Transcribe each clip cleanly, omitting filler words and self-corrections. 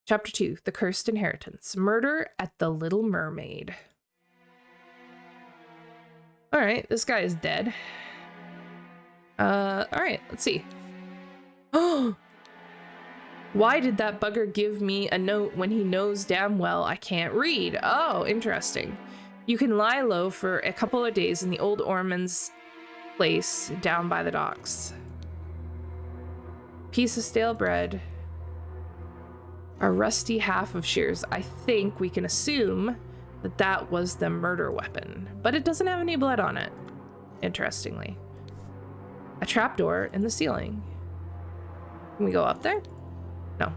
Chapter 2, The Cursed Inheritance. Murder at the Little Mermaid. All right, this guy is dead. All right, let's see. Oh, why did that bugger give me a note when he knows damn well I can't read? Oh, interesting. You can lie low for a couple of days in the old Ormond's place down by the docks. Piece of stale bread. A rusty half of shears. I think we can assume that that was the murder weapon, but it doesn't have any blood on it, interestingly. A trapdoor in the ceiling. Can we go up there? No.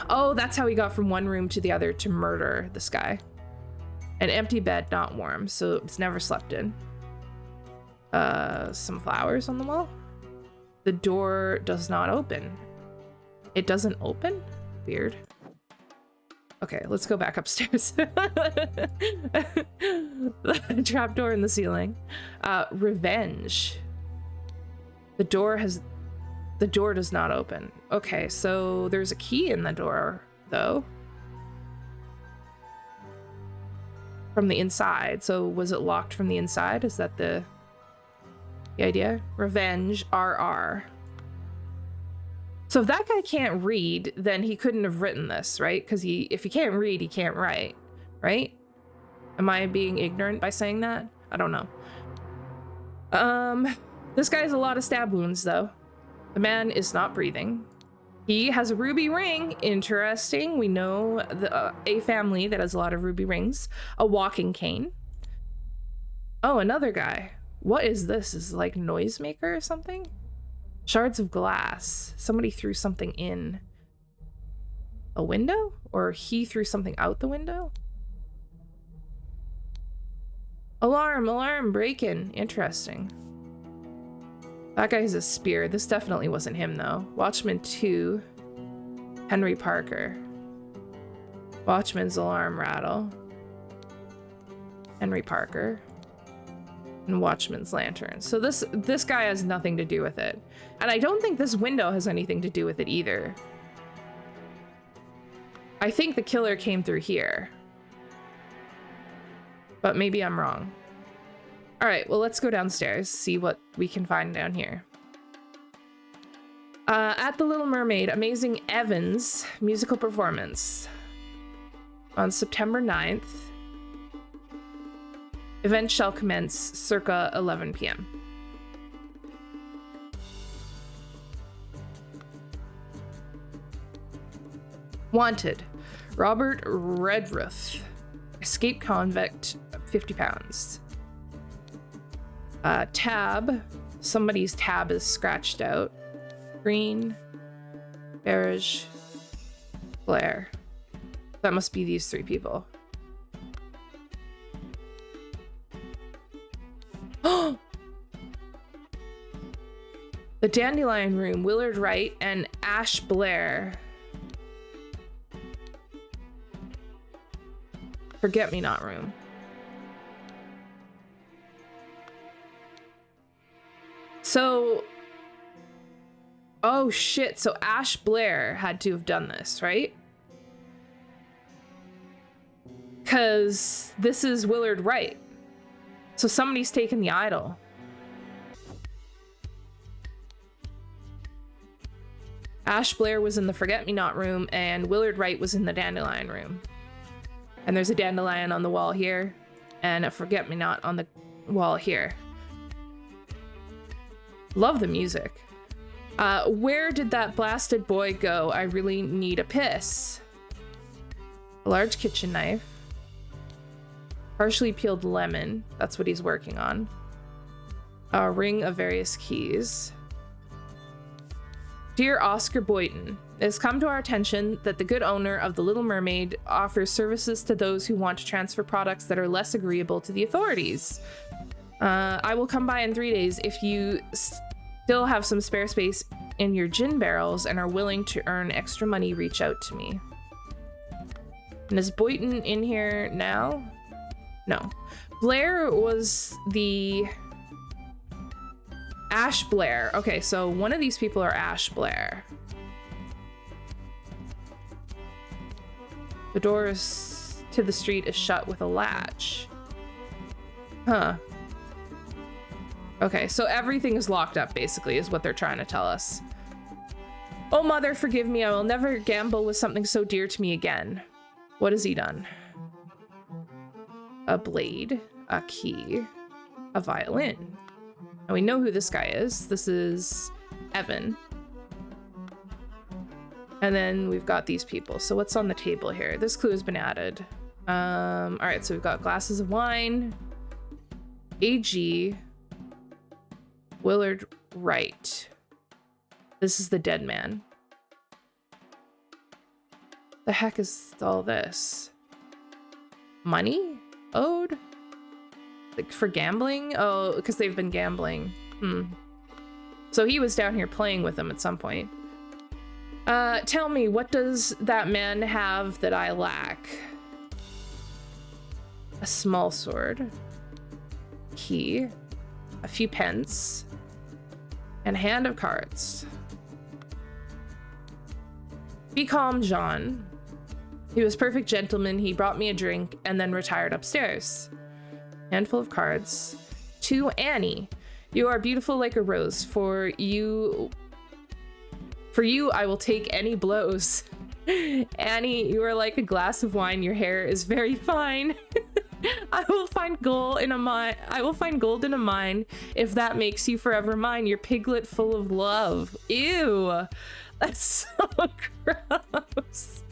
Oh, that's how he got from one room to the other to murder this guy. An empty bed, not warm, so it's never slept in. Some flowers on the wall. The door does not open. It doesn't open? Weird. Okay, let's go back upstairs. Trapdoor in the ceiling. Revenge. The door does not open. Okay, so there's a key in the door, though. From the inside. So was it locked from the inside? Is that the idea? Revenge, RR. So if that guy can't read, then he couldn't have written this, right? Because if he can't read, he can't write, right? Am I being ignorant by saying that? I don't know. This guy has a lot of stab wounds, though. The man is not breathing. He has a ruby ring. Interesting. We know a family that has a lot of ruby rings. A walking cane. Oh, another guy. What is this? Is it like noisemaker or something? Shards of glass. Somebody threw something in a window? Or he threw something out the window? Alarm, alarm, break-in. Interesting. That guy has a spear. This definitely wasn't him, though. Watchman 2. Henry Parker. Watchman's alarm rattle. Henry Parker. And Watchman's lantern. So this guy has nothing to do with it. And I don't think this window has anything to do with it either. I think the killer came through here. But maybe I'm wrong. All right, well, let's go downstairs, see what we can find down here. At the Little Mermaid, Amazing Evans musical performance on September 9th. Event shall commence circa 11 p.m. Wanted, Robert Redruth, escaped convict, 50 pounds. Tab, somebody's tab is scratched out. Green, Barrage, Blair. That must be these three people. The Dandelion Room, Willard Wright and Ash Blair. Forget-Me-Not Room. So, oh shit, so Ash Blair had to have done this, right? Because this is Willard Wright. So somebody's taken the idol. Ash Blair was in the Forget-Me-Not Room and Willard Wright was in the Dandelion Room. And there's a dandelion on the wall here and a Forget-Me-Not on the wall here. Love the music. Where did that blasted boy go? I really need a piss. A large kitchen knife. Partially peeled lemon. That's what he's working on. A ring of various keys. Dear Oscar Boynton, it has come to our attention that the good owner of the Little Mermaid offers services to those who want to transfer products that are less agreeable to the authorities. I will come by in 3 days if you still have some spare space in your gin barrels and are willing to earn extra money. Reach out to me. And is Boynton in here now? No. Blair was the Ash Blair. Okay, so one of these people are Ash Blair. The door to the street is shut with a latch. Huh. Okay, so everything is locked up, basically, is what they're trying to tell us. Oh, mother, forgive me. I will never gamble with something so dear to me again. What has he done? A blade, a key, a violin. And we know who this guy is. This is Evan. And then we've got these people. So what's on the table here? This clue has been added. All right, so we've got glasses of wine, AG, Willard Wright. This is the dead man. The heck is all this? Money owed? Like for gambling? Oh, because they've been gambling. So he was down here playing with them at some point. Tell me, what does that man have that I lack? A small sword, key, a few pence, and a hand of cards. Be calm, John. He was a perfect gentleman. He brought me a drink and then retired upstairs. Handful of cards. To Annie. You are beautiful like a rose. For you, I will take any blows. Annie, you are like a glass of wine. Your hair is very fine. I will find gold in a mine. I will find gold in a mine if that makes you forever mine. Your piglet full of love. Ew, that's so gross.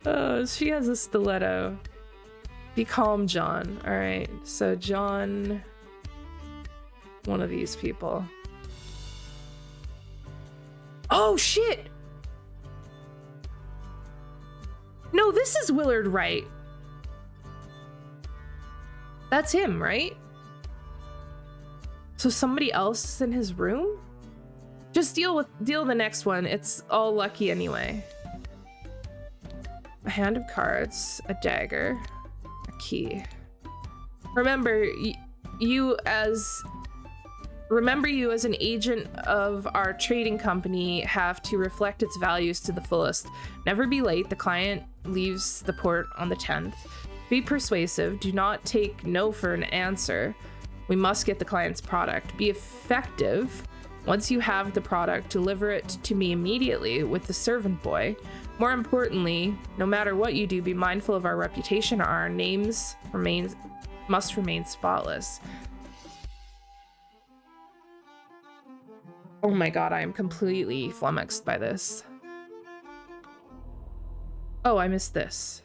Oh, she has a stiletto. Be calm, John. All right, so John, one of these people. Oh shit! No, this is Willard Wright. That's him, right? So somebody else is in his room? Just deal with the next one. It's all lucky anyway. A hand of cards, a dagger, a key. Remember you as an agent of our trading company have to reflect its values to the fullest. Never be late. The client leaves the port on the 10th. Be persuasive. Do not take no for an answer. We must get the client's product. Be effective. Once you have the product, deliver it to me immediately with the servant boy. More importantly, no matter what you do, be mindful of our reputation. Our names must remain spotless. Oh my god, I am completely flummoxed by this. Oh, I missed this.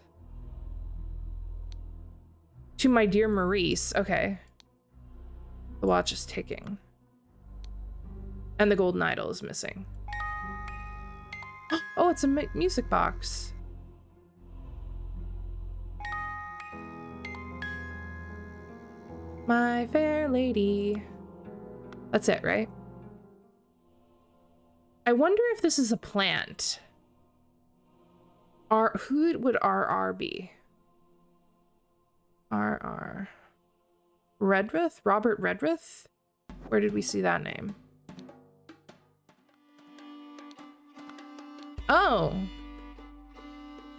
To my dear Maurice. Okay. The watch is ticking. And the golden idol is missing. Oh, it's a music box. My fair lady. That's it, right? I wonder if this is a plant. Who would RR be? RR. Redruth? Robert Redruth? Where did we see that name? Oh.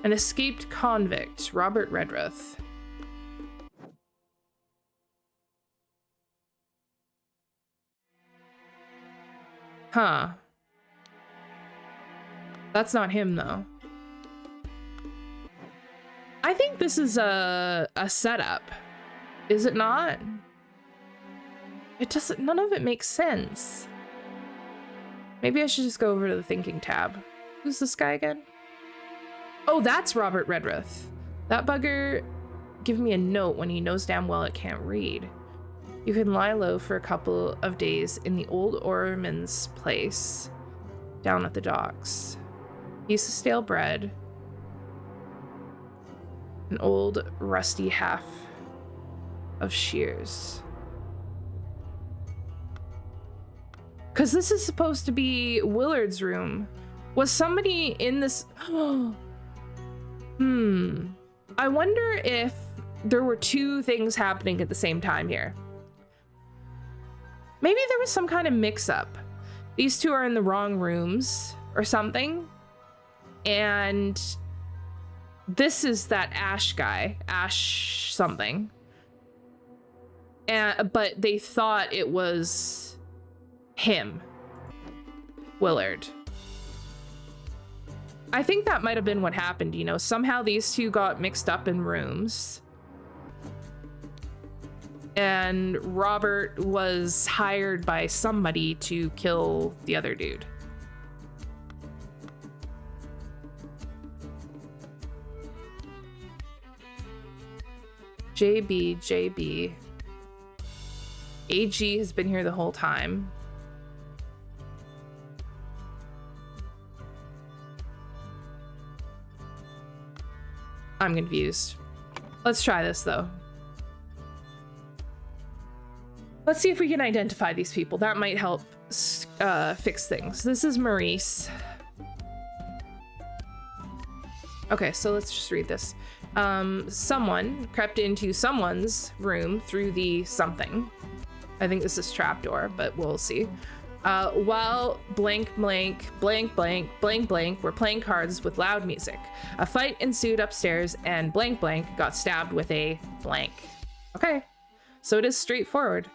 An escaped convict, Robert Redruth. Huh. That's not him, though. I think this is a setup. Is it not? It doesn't, none of it makes sense. Maybe I should just go over to the thinking tab. Who's this guy again? Oh, that's Robert Redruth. That bugger give me a note when he knows damn well it can't read. You can lie low for a couple of days in the old Orman's place down at the docks. Piece of stale bread. An old rusty half of shears. Because this is supposed to be Willard's room. Was somebody in this? I wonder if there were two things happening at the same time here. Maybe there was some kind of mix-up. These two are in the wrong rooms or something. And this is that Ash guy, Ash something. But they thought it was him, Willard. I think that might have been what happened, you know. Somehow these two got mixed up in rooms. And Robert was hired by somebody to kill the other dude. JB. AG has been here the whole time. I'm confused. Let's try this though. Let's see if we can identify these people. That might help fix things. This is Maurice. Okay, so let's just read this. Someone crept into someone's room through the something. I think this is trapdoor, but we'll see. While blank were playing cards with loud music. A fight ensued upstairs and blank got stabbed with a blank. Okay, so it is straightforward.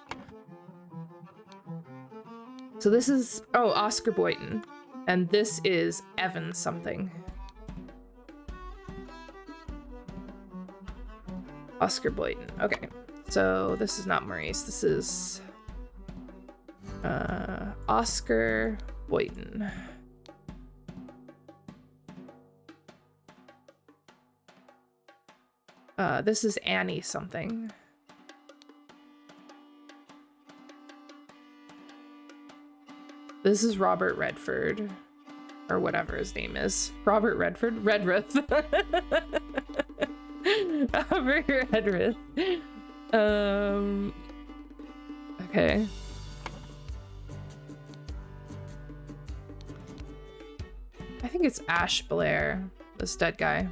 So this is, oh, Oscar Boynton. And this is Evan something. Oscar Boynton. Okay, so this is not Maurice. This is Oscar Boynton. This is Annie something. This is Robert Redford, or whatever his name is. Robert Redford? Redruth. Robert Redruth. Okay. I think it's Ash Blair, this dead guy.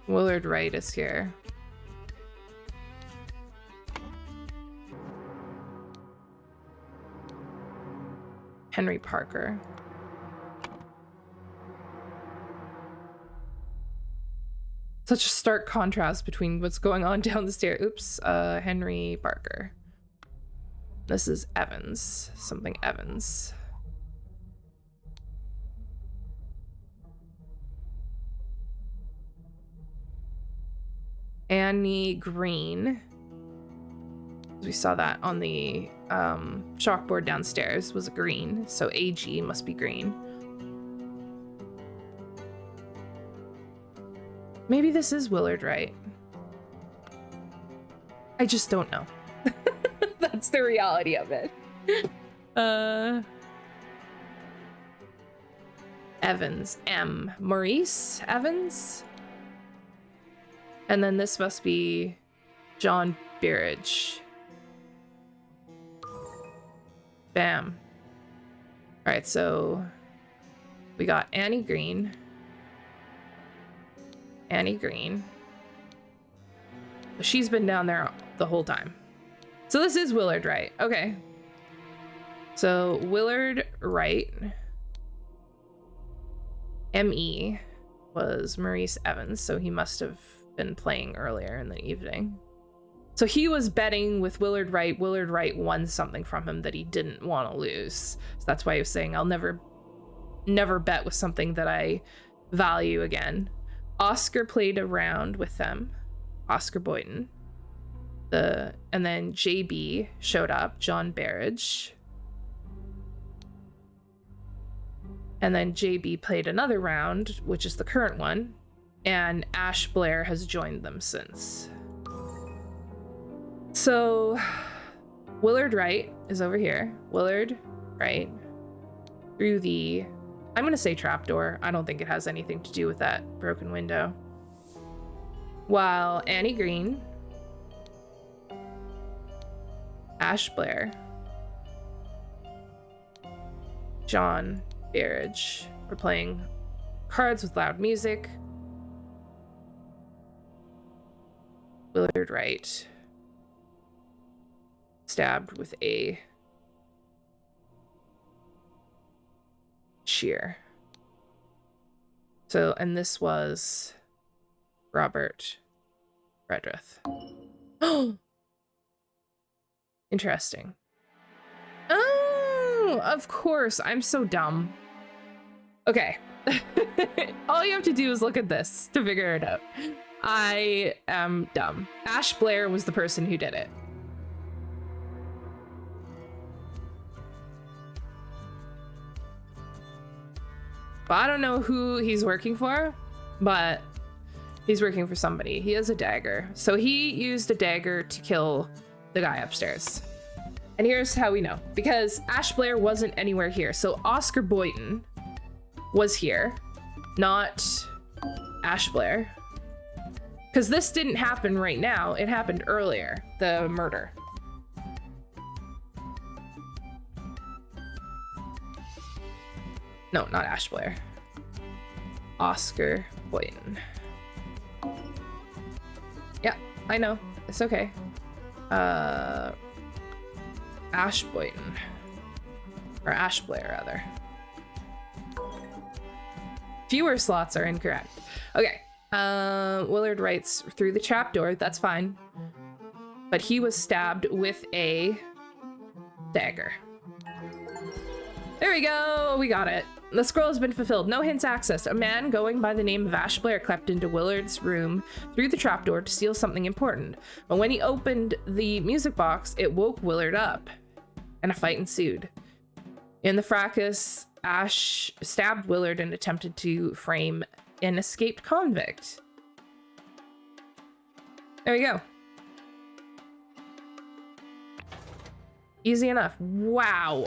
Willard Wright is here. Henry Parker. Such a stark contrast between what's going on down the stair. Oops, Henry Parker. This is Evans, something Evans. Annie Green. We saw that on the chalkboard downstairs was green, so AG must be green. Maybe this is Willard Wright. I just don't know. That's the reality of it. Evans, M. Maurice Evans? And then this must be John Beeridge. Bam. All right, so we got Annie Green. Annie Green. She's been down there the whole time. So this is Willard Wright. Okay. So Willard Wright. M.E. was Maurice Evans, so he must have been playing earlier in the evening. So he was betting with Willard Wright. Willard Wright won something from him that he didn't want to lose. So that's why he was saying, I'll never bet with something that I value again. Oscar played around with them. Oscar Boynton. And then JB showed up, John Barrage. And then JB played another round, which is the current one. And Ash Blair has joined them since. So Willard Wright is over here. Willard Wright through the, I'm going to say trapdoor. I don't think it has anything to do with that broken window. While Annie Green, Ash Blair, John Barrage were playing cards with loud music. Willard Wright stabbed with a shear. So, and this was Robert Redruth. Oh, interesting. Oh, of course. I'm so dumb. Okay. All you have to do is look at this to figure it out. I am dumb. Ash Blair was the person who did it. But I don't know who he's working for, but he's working for somebody. He has a dagger. So he used a dagger to kill the guy upstairs. And here's how we know. Because Ash Blair wasn't anywhere here. So Oscar Boynton was here, not Ash Blair. Because this didn't happen right now. It happened earlier, the murder. No, not Ash Blair. Oscar Boynton. Yeah, I know. It's okay. Ash Boynton. Or Ash Blair, rather. Fewer slots are incorrect. Okay. Willard writes through the trapdoor. That's fine. But he was stabbed with a dagger. There we go. We got it. The scroll has been fulfilled. No hints accessed. A man going by the name of Ash Blair crept into Willard's room through the trapdoor to steal something important. But when he opened the music box, it woke Willard up, and a fight ensued. In the fracas, Ash stabbed Willard and attempted to frame an escaped convict. There we go. Easy enough. Wow.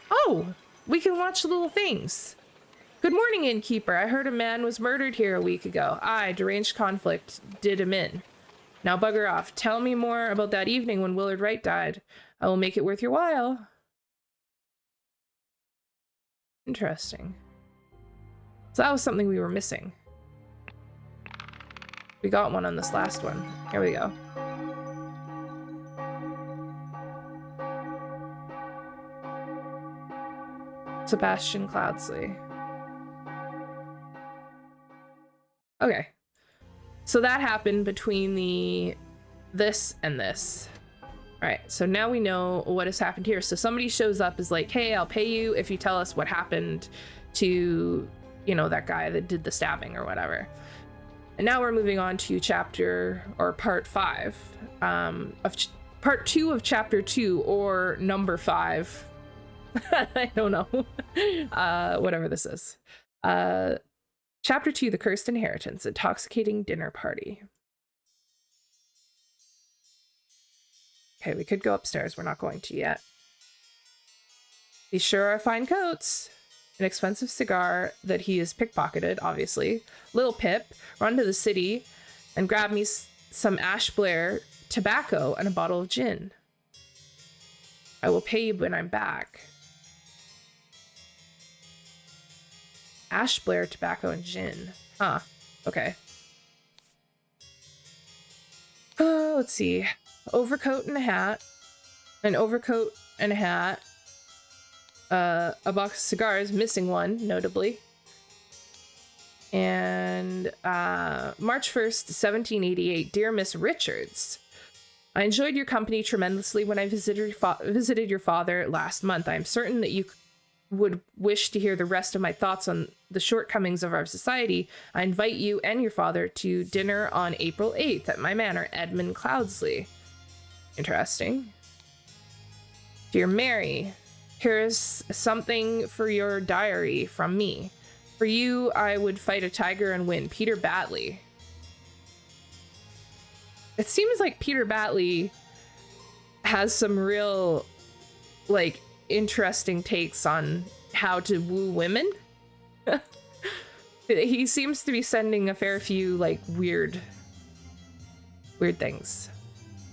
Oh, we can watch little things. Good morning, innkeeper. I heard a man was murdered here a week ago. Aye, deranged conflict did him in. Now bugger off. Tell me more about that evening when Willard Wright died. I will make it worth your while. Interesting. So that was something we were missing. We got one on this last one. Here we go. Sebastian Cloudsley. Okay. So that happened between this and this. All right, so now we know what has happened here. So somebody shows up, is like, hey, I'll pay you if you tell us what happened to, you know, that guy that did the stabbing or whatever. And now we're moving on to part 5 part 2 of chapter 2, or number 5. I don't know. Whatever this is. Chapter 2, The Cursed Inheritance, Intoxicating Dinner Party. Okay, we could go upstairs. We're not going to yet. These sure are fine coats. An expensive cigar that he has pickpocketed, obviously. Little Pip, run to the city and grab me some Ash Blair tobacco and a bottle of gin. I will pay you when I'm back. Ash Blair tobacco and gin. Huh. Okay. Let's see. Overcoat and a hat. An overcoat and a hat. A box of cigars, missing one, notably. And March 1st, 1788. Dear Miss Richards, I enjoyed your company tremendously when I visited your father last month. I am certain that you would wish to hear the rest of my thoughts on the shortcomings of our society. I invite you and your father to dinner on April 8th at my manor, Edmund Cloudsley. Interesting. Dear Mary, here's something for your diary from me. For you, I would fight a tiger and win. Peter Batley. It seems like Peter Batley has some real, like, interesting takes on how to woo women. He seems to be sending a fair few, like, weird things.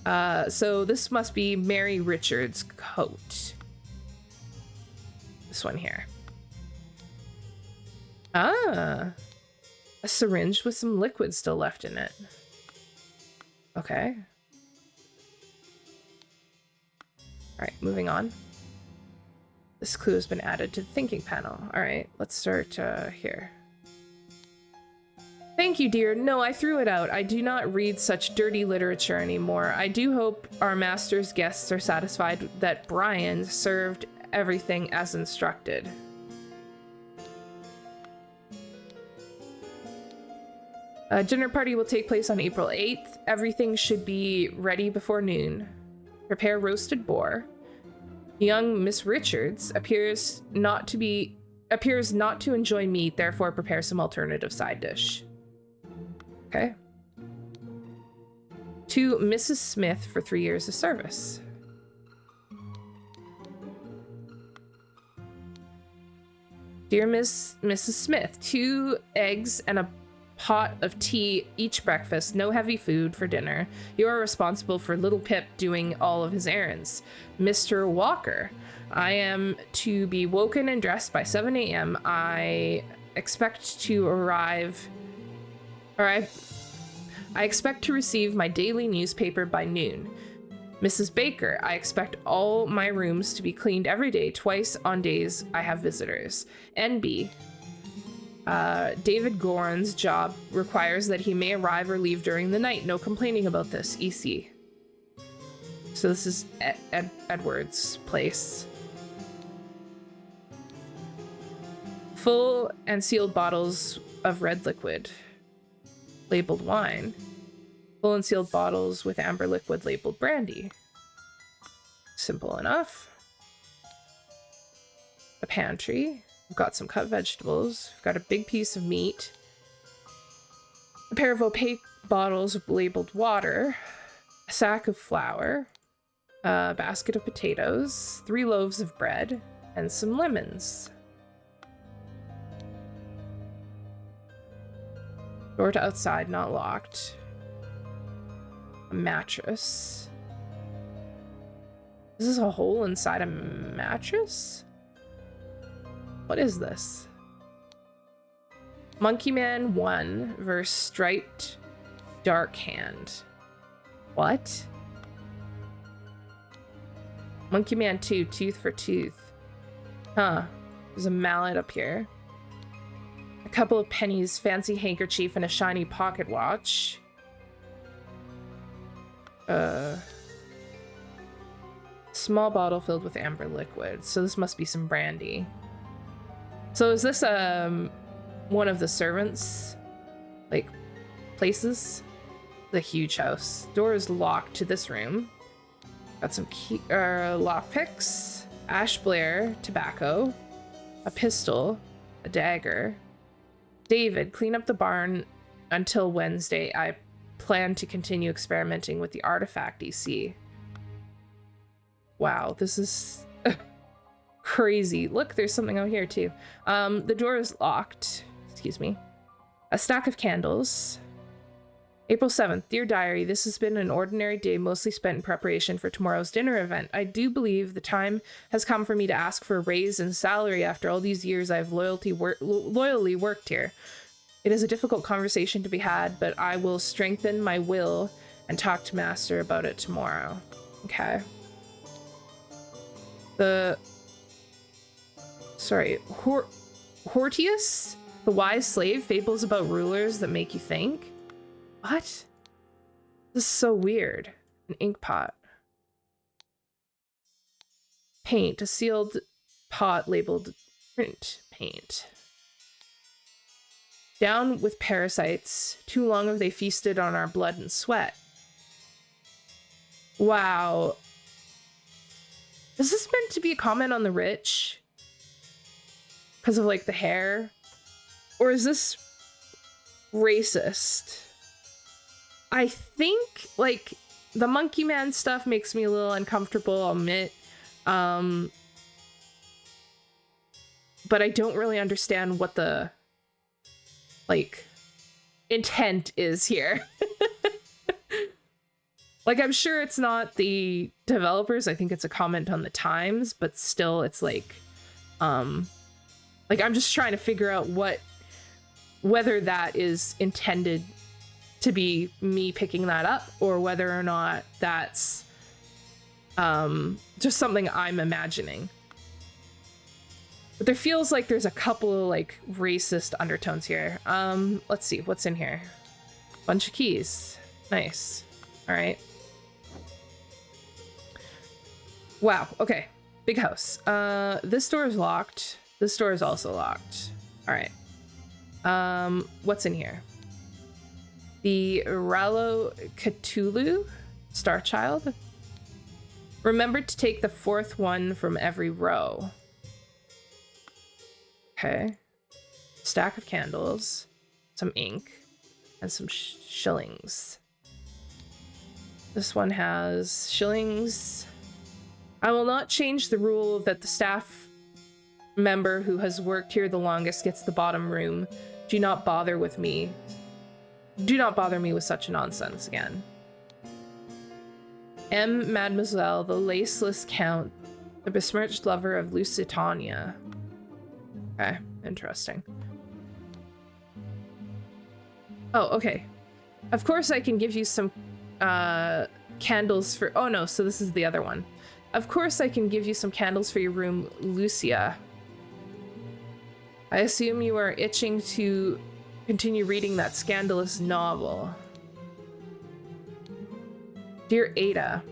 So this must be Mary Richards' coat. This one here. Ah, a syringe with some liquid still left in it. Okay. right, moving on. This clue has been added to the thinking panel. All right, let's start here. Thank you, dear. No, I threw it out. I do not read such dirty literature anymore. I do hope our master's guests are satisfied that Brian served everything as instructed. A dinner party will take place on April 8th. Everything should be ready before noon. Prepare roasted boar. Young Miss Richards appears not to enjoy meat, therefore prepare some alternative side dish. Okay. To Mrs. Smith for 3 years of service. Dear Mrs. Smith, 2 eggs and a pot of tea each breakfast, no heavy food for dinner. You are responsible for little Pip doing all of his errands. Mr. Walker, I am to be woken and dressed by 7 a.m. I expect to arrive, or I expect to receive my daily newspaper by noon. Mrs. Baker, I expect all my rooms to be cleaned every day, twice on days I have visitors. NB, David Goran's job requires that he may arrive or leave during the night. No complaining about this. EC. So this is Edward's place. Full and sealed bottles of red liquid. Labeled wine. Full and sealed bottles with amber liquid labeled brandy. Simple enough. A pantry. We've got some cut vegetables. We've got a big piece of meat. A pair of opaque bottles labeled water. A sack of flour. A basket of potatoes. 3 loaves of bread. And some lemons. Door to outside, not locked. A mattress. This is a hole inside a mattress? What is this? Monkey Man 1 versus Striped Dark Hand. What? Monkey Man 2, tooth for tooth. Huh. There's a mallet up here. A couple of pennies, fancy handkerchief, and a shiny pocket watch. Small bottle filled with amber liquid. So this must be some brandy. So is this one of the servants' like places? The huge house. Door is locked to this room. Got some key lockpicks, ash blare, tobacco, a pistol, a dagger. David, clean up the barn until Wednesday. I plan to continue experimenting with the artifact EC. Wow, this is crazy. Look, there's something out here too. The door is locked. Excuse me. A stack of candles. April 7th, dear diary, this has been an ordinary day, mostly spent in preparation for tomorrow's dinner event. I do believe the time has come for me to ask for a raise in salary after all these years I've loyally worked here. It is a difficult conversation to be had, but I will strengthen my will and talk to Master about it tomorrow. Okay. Hortius? The wise slave? Fables about rulers that make you think? What? This is so weird. An ink pot. Paint. A sealed pot labeled print paint. Down with parasites. Too long have they feasted on our blood and sweat. Wow. Is this meant to be a comment on the rich? Because of like the hair? Or is this racist? I think like the Monkey Man stuff makes me a little uncomfortable, I'll admit. But I don't really understand what the like intent is here. Like, I'm sure it's not the developers. I think it's a comment on the times, but still it's like I'm just trying to figure out whether that is intended to be me picking that up or whether or not that's Just something I'm imagining. But there feels like there's a couple of like racist undertones here. Let's see what's in here. Bunch of keys. Nice. All right. Wow. Okay. Big house. This door is locked. This door is also locked. All right. What's in here? The Rallo Cthulhu Star Child. Remember to take the fourth one from every row. Okay. Stack of candles, some ink, and some shillings. This one has shillings. I will not change the rule that the staff member who has worked here the longest gets the bottom room. Do not bother with me. Do not bother me with such nonsense again. M. Mademoiselle, the laceless count, the besmirched lover of Lusitania. Okay, interesting. Oh, okay. Of course I can give you some candles for... Oh no, so this is the other one. Of course I can give you some candles for your room, Lucia. I assume you are itching to continue reading that scandalous novel. Dear Ada,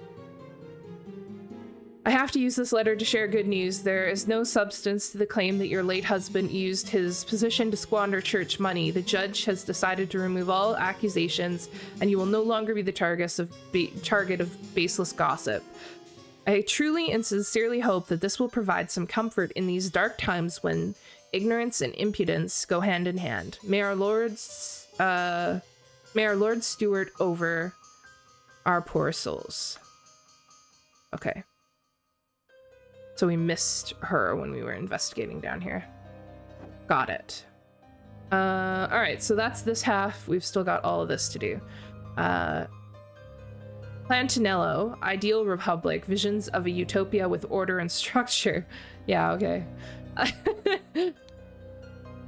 I have to use this letter to share good news. There is no substance to the claim that your late husband used his position to squander church money. The judge has decided to remove all accusations, and you will no longer be the target of baseless gossip. I truly and sincerely hope that this will provide some comfort in these dark times when ignorance and impudence go hand in hand. May our Lord steward over our poor souls. Okay. So we missed her when we were investigating down here. Got it. All right, so that's this half. We've still got all of this to do. Plantinello, Ideal Republic, Visions of a Utopia with Order and Structure. Yeah, okay.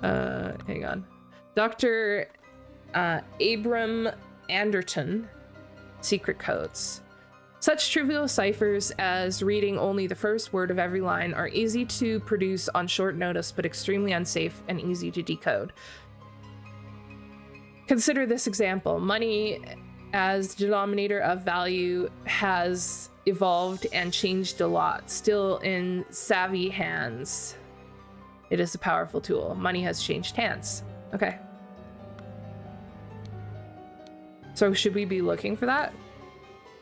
Hang on. Dr. Abram Anderton, Secret Codes. Such trivial ciphers as reading only the first word of every line are easy to produce on short notice, but extremely unsafe and easy to decode. Consider this example. Money as denominator of value has evolved and changed a lot. Still in savvy hands, it is a powerful tool. Money has changed hands. Okay. So should we be looking for that?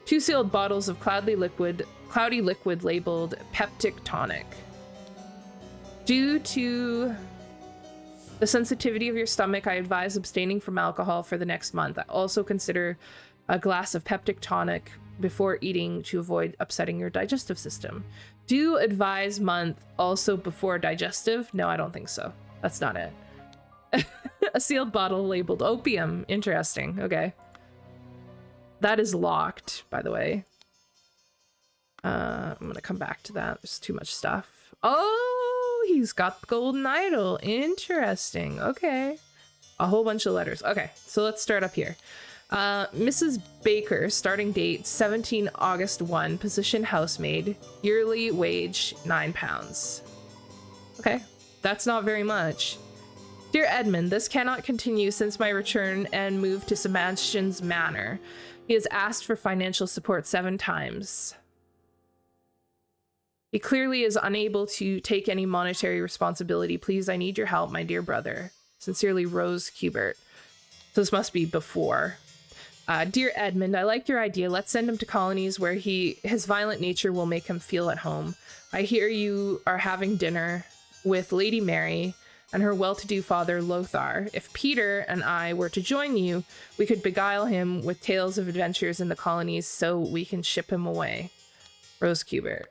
2 sealed bottles of cloudy liquid labeled peptic tonic. Due to the sensitivity of your stomach, I advise abstaining from alcohol for the next month. I also consider a glass of peptic tonic before eating to avoid upsetting your digestive system. Do advise month also before digestive? No, I don't think so. That's not it. A sealed bottle labeled opium. Interesting. Okay. That is locked, by the way. I'm gonna come back to that. There's too much stuff. Oh, he's got the golden idol. Interesting. Okay. A whole bunch of letters. Okay, so let's start up here. Mrs. Baker, starting date 17 August 1, position housemaid, yearly wage £9. Okay, that's not very much. Dear Edmund, this cannot continue since my return and move to Sebastian's Manor. He has asked for financial support 7 times. He clearly is unable to take any monetary responsibility. Please, I need your help, my dear brother. Sincerely, Rose Kubert. So this must be before. Dear Edmund, I like your idea. Let's send him to colonies where his violent nature will make him feel at home. I hear you are having dinner with Lady Mary and her well-to-do father, Lothar. If Peter and I were to join you, we could beguile him with tales of adventures in the colonies so we can ship him away. Rose Kubert.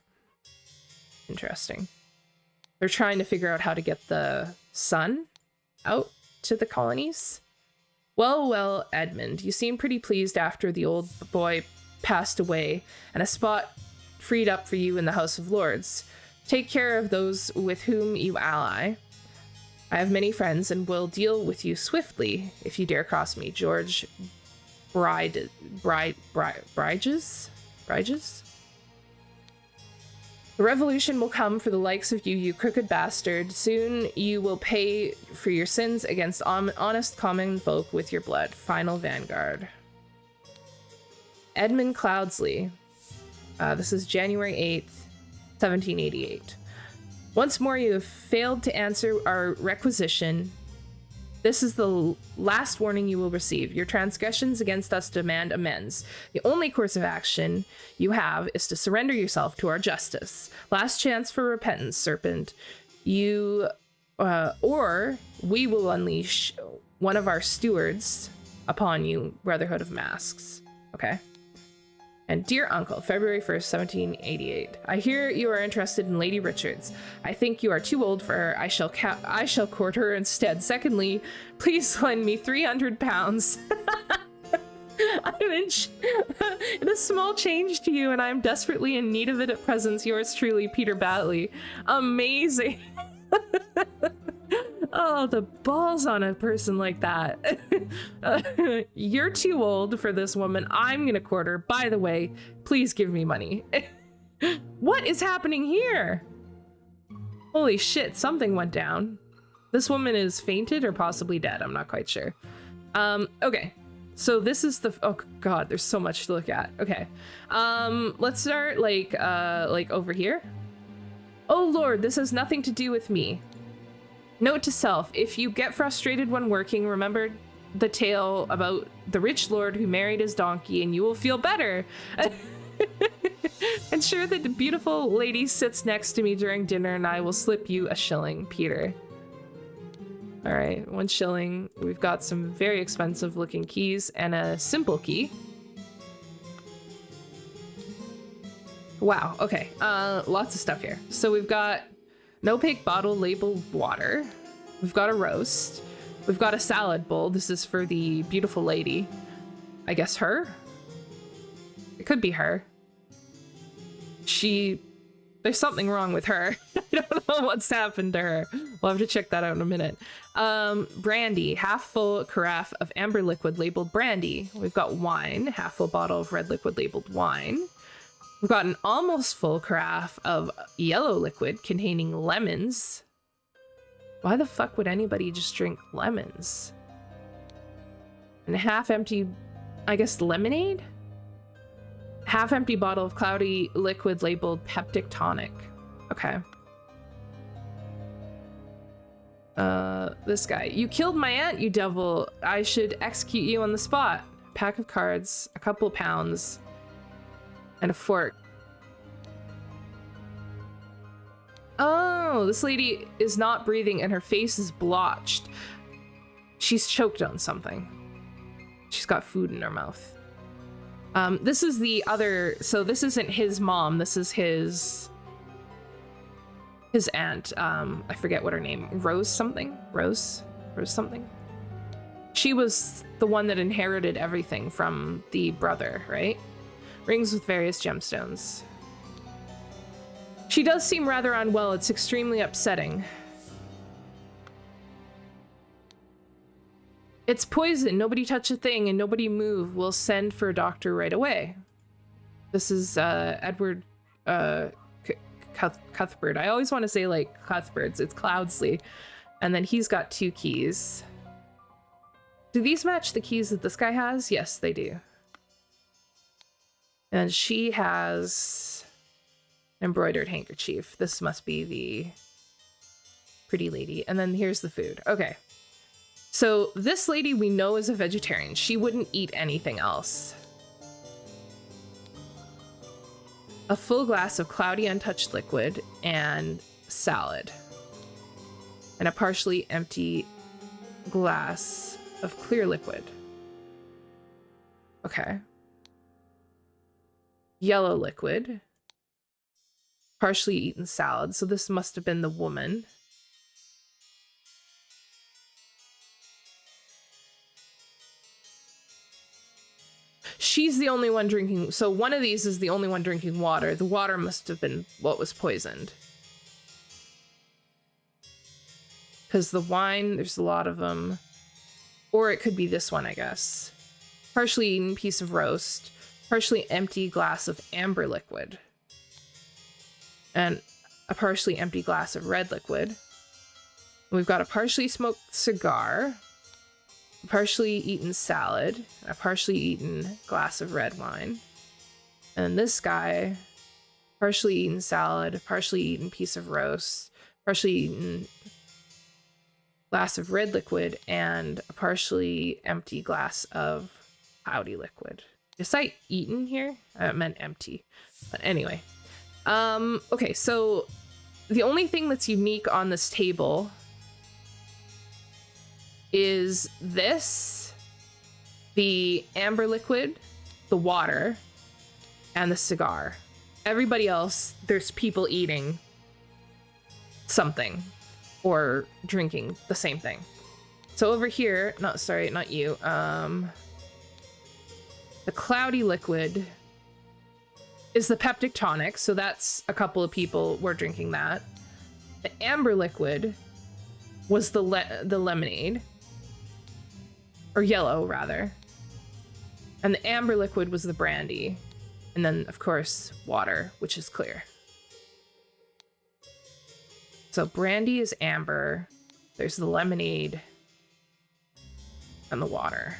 Interesting. They're trying to figure out how to get the son out to the colonies. Well, Edmund, you seem pretty pleased after the old boy passed away and a spot freed up for you in the House of Lords. Take care of those with whom you ally. I have many friends and will deal with you swiftly if you dare cross me. George Bridges? A revolution will come for the likes of you, you crooked bastard. Soon you will pay for your sins against honest common folk with your blood. Final Vanguard. Edmund Cloudsley. This is January 8th, 1788. Once more you have failed to answer our requisition. This is the last warning you will receive. Your transgressions against us demand amends. The only course of action you have is to surrender yourself to our justice. Last chance for repentance, serpent. Or we will unleash one of our stewards upon you, Brotherhood of Masks. Okay. And dear uncle, February 1st, 1788. I hear you are interested in Lady Richards. I think you are too old for her. I shall court her instead. Secondly, please lend me 300 pounds. I'm in a small change to you, and I'm desperately in need of it at present. Yours truly, Peter Batley. Amazing. Oh, the balls on a person like that. You're too old for this woman. I'm gonna court her. By the way, please give me money. What is happening here? Holy shit, something went down. This woman is fainted or possibly dead. I'm not quite sure. Okay. So this is the, oh god, there's so much to look at. Okay. Let's start like over here. Oh lord, this has nothing to do with me. Note to self, if you get frustrated when working, remember the tale about the rich lord who married his donkey and you will feel better. Ensure that the beautiful lady sits next to me during dinner and I will slip you a shilling, Peter. All right, 1 shilling. We've got some very expensive looking keys and a simple key. Wow, okay, lots of stuff here. So we've got no opaque bottle labeled water. We've got a roast. We've got a salad bowl. This is for the beautiful lady. I guess her? It could be her. There's something wrong with her. I don't know what's happened to her. We'll have to check that out in a minute. Brandy, half full carafe of amber liquid labeled brandy. We've got wine, half full bottle of red liquid labeled wine. We've got an almost full carafe of yellow liquid containing lemons. Why the fuck would anybody just drink lemons? And a half empty, I guess, lemonade? Half empty bottle of cloudy liquid labeled peptic tonic. Okay. This guy. You killed my aunt, you devil. I should execute you on the spot. Pack of cards, a couple pounds, and a fork. Oh, this lady is not breathing and her face is blotched. She's choked on something. She's got food in her mouth. This is the other, so this isn't his mom, this is his aunt. I forget what her name, Rose something? Rose something? She was the one that inherited everything from the brother, right? Rings with various gemstones. She does seem rather unwell. It's extremely upsetting. It's poison. Nobody touch a thing and nobody move. We'll send for a doctor right away. This is Edward Cuthbert. I always want to say like Cuthbert's. It's Cloudsley. And then he's got 2 keys. Do these match the keys that this guy has? Yes, they do. And she has an embroidered handkerchief. This must be the pretty lady. And then here's the food. Okay. So this lady we know is a vegetarian. She wouldn't eat anything else. A full glass of cloudy untouched liquid and salad. And a partially empty glass of clear liquid. Okay. Yellow liquid. Partially eaten salad. So this must have been the woman. She's the only one drinking. So one of these is the only one drinking water. The water must have been what was poisoned. Because the wine, there's a lot of them. Or it could be this one, I guess. Partially eaten piece of roast. Partially empty glass of amber liquid. and a partially empty glass of red liquid. We've got a partially smoked cigar, a partially eaten salad, a partially eaten glass of red wine. And this guy, partially eaten salad, partially eaten piece of roast, partially eaten glass of red liquid, and a partially empty glass of cloudy liquid. Did I say eaten here? I meant empty. But anyway. Okay, so the only thing that's unique on this table is this, the amber liquid, the water, and the cigar. Everybody else, there's people eating something or drinking the same thing. So over here, not you. The cloudy liquid is the peptic tonic, so that's a couple of people were drinking that. The amber liquid was the lemonade, or yellow rather, and the amber liquid was the brandy, and then of course water, which is clear. So brandy is amber, there's the lemonade, and the water.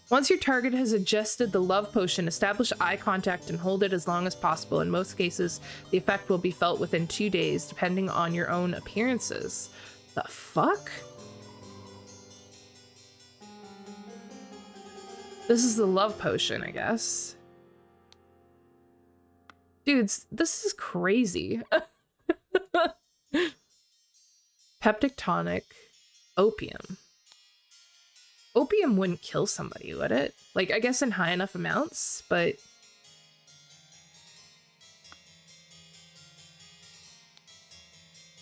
Once your target has ingested the love potion, establish eye contact and hold it as long as possible. In most cases, the effect will be felt within 2 days, depending on your own appearances. The fuck? This is the love potion, I guess. Dudes, this is crazy. Peptic tonic, opium. Opium wouldn't kill somebody, would it? Like, I guess in high enough amounts, but...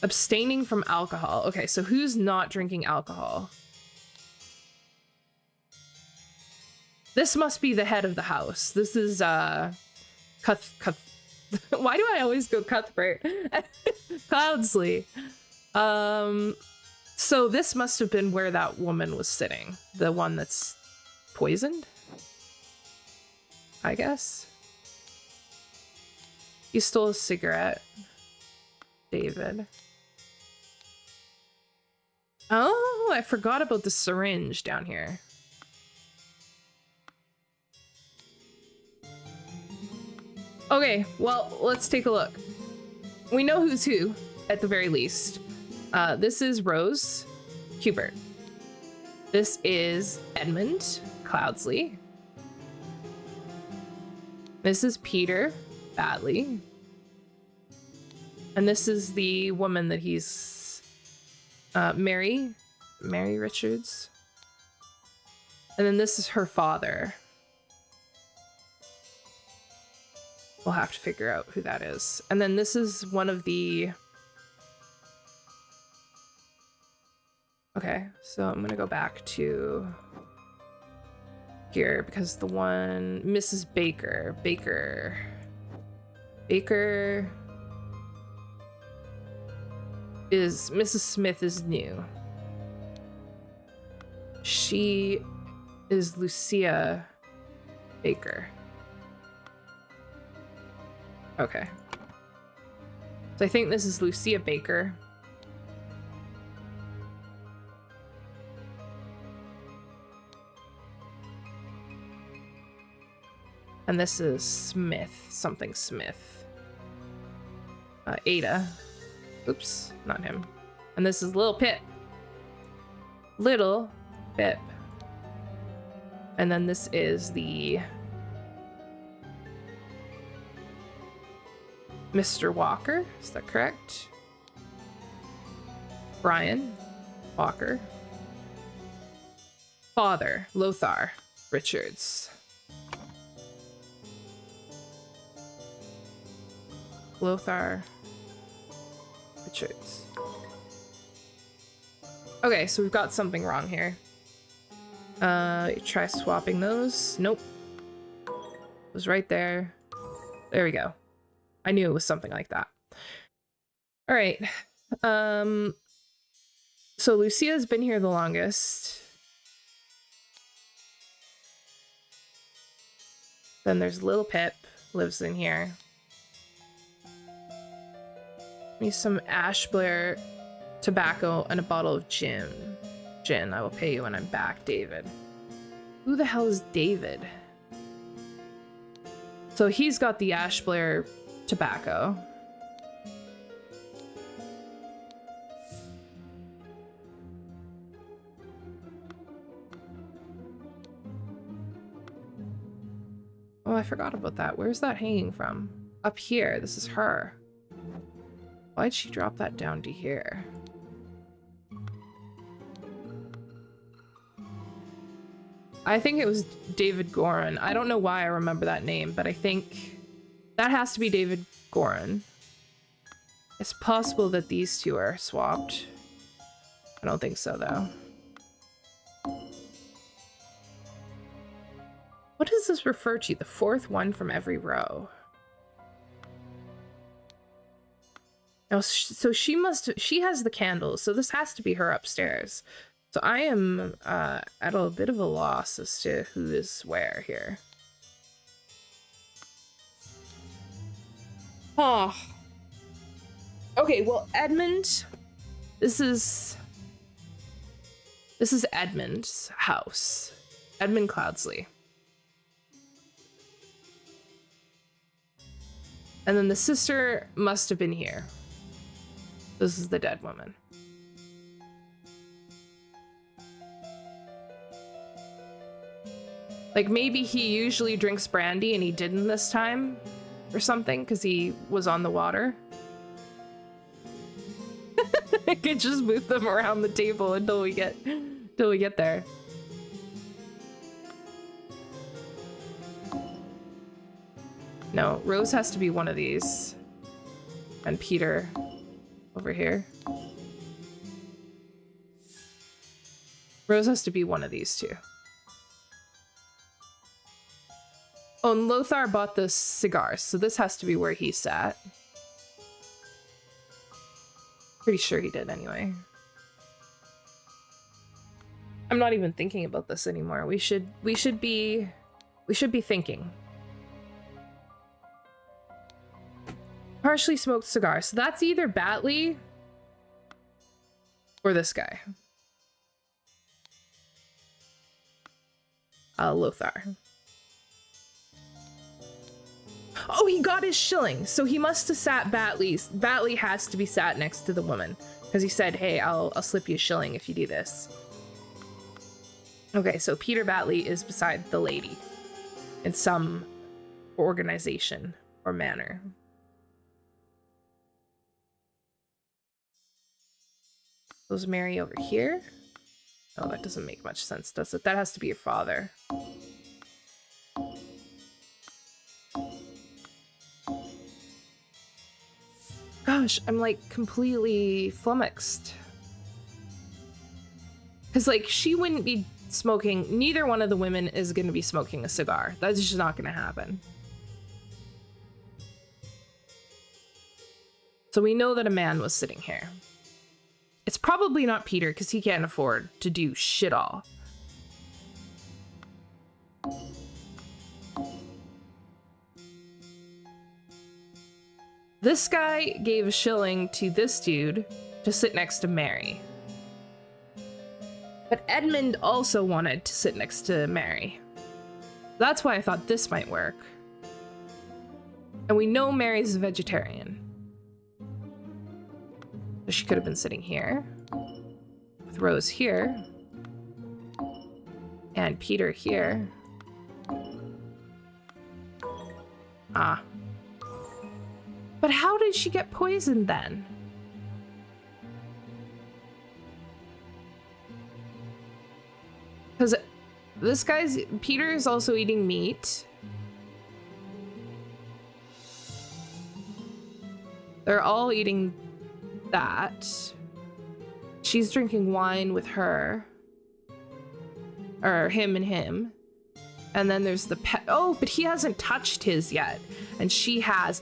Abstaining from alcohol. Okay, so who's not drinking alcohol? This must be the head of the house. This is, Why do I always go Cuthbert? Cloudsley. So this must have been where that woman was sitting. The one that's poisoned? I guess. You stole a cigarette, David. Oh, I forgot about the syringe down here. Okay, well, let's take a look. We know who's who, at the very least. This is Rose Hubert. This is Edmund Cloudsley. This is Peter Badley. And this is the woman that he's... Mary Richards. And then this is her father. We'll have to figure out who that is. And then this is one of the... Okay, so I'm gonna go back to here because the one... Mrs. Baker is... Mrs. Smith is new. She is Lucia Baker. Okay. So I think this is Lucia Baker. And this is Smith, something Smith. Ada. Oops, not him. And this is Little Pip. Little Pip. And then this is the... Mr. Walker, is that correct? Brian Walker. Father, Lothar Richards. Lothar Richards. Okay, so we've got something wrong here. Try swapping those. Nope. It was right there. There we go. I knew it was something like that. All right. So Lucia's been here the longest. Then there's Little Pip, lives in here. Give me some ash blare tobacco and a bottle of gin. I will pay you when I'm back, David. Who the hell is David? So he's got the ash blare tobacco. Oh, I forgot about that. Where's that hanging from? Up here. This is her. Why'd she drop that down to here? I think it was David Gorin. I don't know why I remember that name, but I think that has to be David Gorin. It's possible that these two are swapped. I don't think so, though. What does this refer to? The fourth one from every row. Oh, so she has the candles, so this has to be her upstairs. So I am at a bit of a loss as to who is where here. Oh. Okay, well, Edmund, this is Edmund's house. Edmund Cloudsley. And then the sister must have been here. This is the dead woman. Like, maybe he usually drinks brandy and he didn't this time or something because he was on the water. I could just move them around the table until we get there. No, Rose has to be one of these. And Peter over here. Rose has to be one of these two. Oh, and Lothar bought the cigars, so this has to be where he sat. Pretty sure he did anyway. I'm not even thinking about this anymore. We should be thinking. Partially smoked cigar. So that's either Batley or this guy. Lothar. Oh, he got his shilling. So he must have sat Batley's. Batley has to be sat next to the woman. Because he said, hey, I'll slip you a shilling if you do this. Okay, so Peter Batley is beside the lady. In some organization or manner. Was Mary over here? Oh, that doesn't make much sense, does it? That has to be your father. Gosh, I'm like completely flummoxed. Because like she wouldn't be smoking, neither one of the women is going to be smoking a cigar. That's just not going to happen. So we know that a man was sitting here. It's probably not Peter because he can't afford to do shit all. This guy gave a shilling to this dude to sit next to Mary. But Edmund also wanted to sit next to Mary. That's why I thought this might work. And we know Mary's a vegetarian. So she could have been sitting here. With Rose here. And Peter here. Ah. But how did she get poisoned then? Because this guy's... Peter is also eating meat. They're all eating that. She's drinking wine with her. Or him and him. And then there's the pet. Oh, but he hasn't touched his yet. And she has.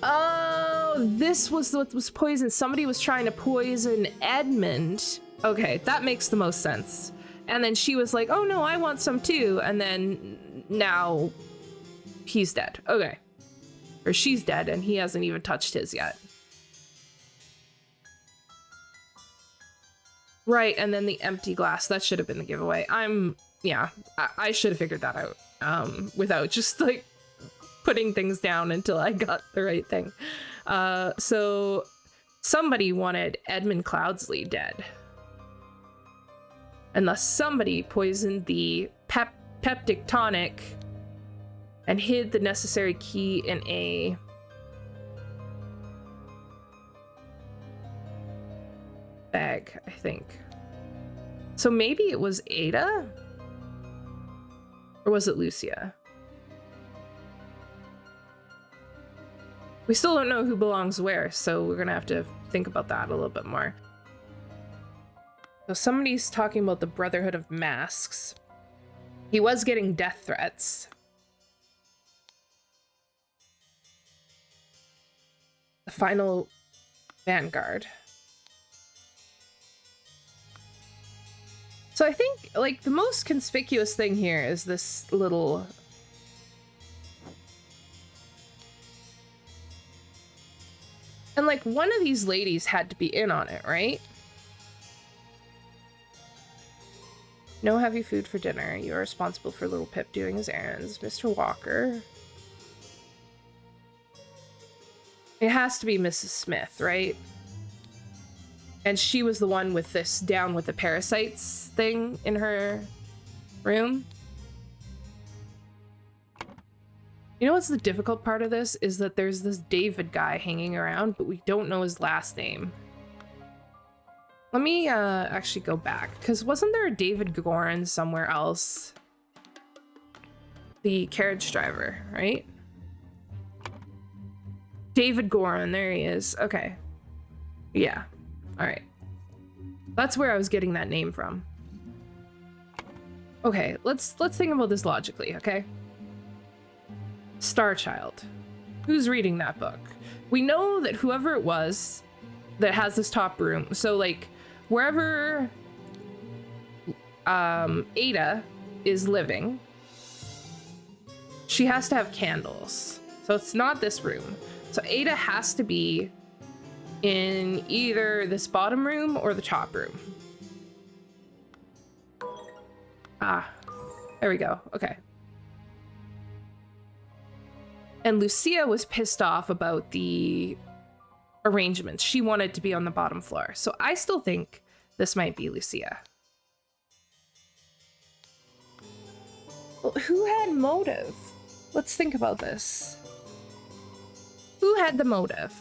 Oh, this was what was poisoned. Somebody was trying to poison Edmund. Okay, that makes the most sense. And then she was like, oh no, I want some too. And then now he's dead. Okay. Or she's dead and he hasn't even touched his yet. Right, and then the empty glass. That should have been the giveaway. I should have figured that out without just like putting things down until I got the right thing. So somebody wanted Edmund Cloudsley dead. And thus somebody poisoned the peptic tonic and hid the necessary key in a bag, I think. So maybe it was Ada? Or was it Lucia? We still don't know who belongs where, so we're gonna have to think about that a little bit more. So somebody's talking about the Brotherhood of Masks. He was getting death threats. The final vanguard. So I think, like, the most conspicuous thing here is this little... And, like, one of these ladies had to be in on it, right? No heavy food for dinner. You are responsible for little Pip doing his errands. Mr. Walker. It has to be Mrs. Smith, right? And she was the one with this down with the parasites thing in her room. You know what's the difficult part of this? Is that there's this David guy hanging around, but we don't know his last name. Let me actually go back, because wasn't there a David Gorin somewhere else? The carriage driver, right? David Gorin, there he is. Okay. Yeah. All right. That's where I was getting that name from. Okay, let's think about this logically, okay? Star Child. Who's reading that book? We know that whoever it was that has this top room, so like wherever Ada is living, she has to have candles. So it's not this room. So Ada has to be in either this bottom room or the top room. Ah, there we go. Okay. And Lucia was pissed off about the arrangements. She wanted to be on the bottom floor. So I still think this might be Lucia. Well, who had motive? Let's think about this. Who had the motive?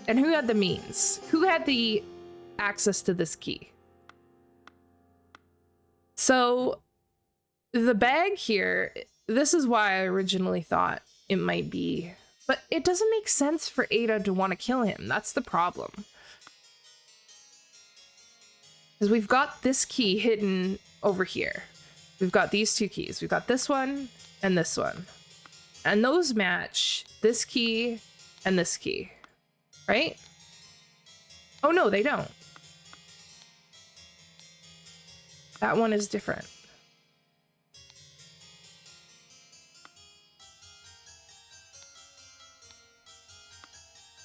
And who had the means? Who had the access to this key? So the bag here, this is why I originally thought it might be, but it doesn't make sense for Ada to want to kill him. That's the problem. Because we've got this key hidden over here. We've got these two keys. We've got this one and this one. And those match this key and this key, right? Oh no, they don't. That one is different.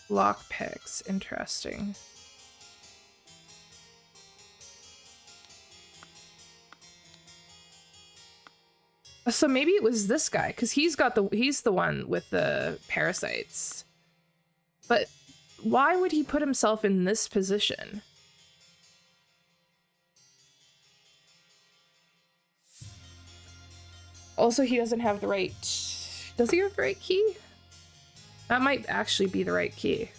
Lockpicks, interesting. So maybe it was this guy, because he's the one with the parasites. But why would he put himself in this position? Also, he doesn't have the right... Does he have the right key? That might actually be the right key.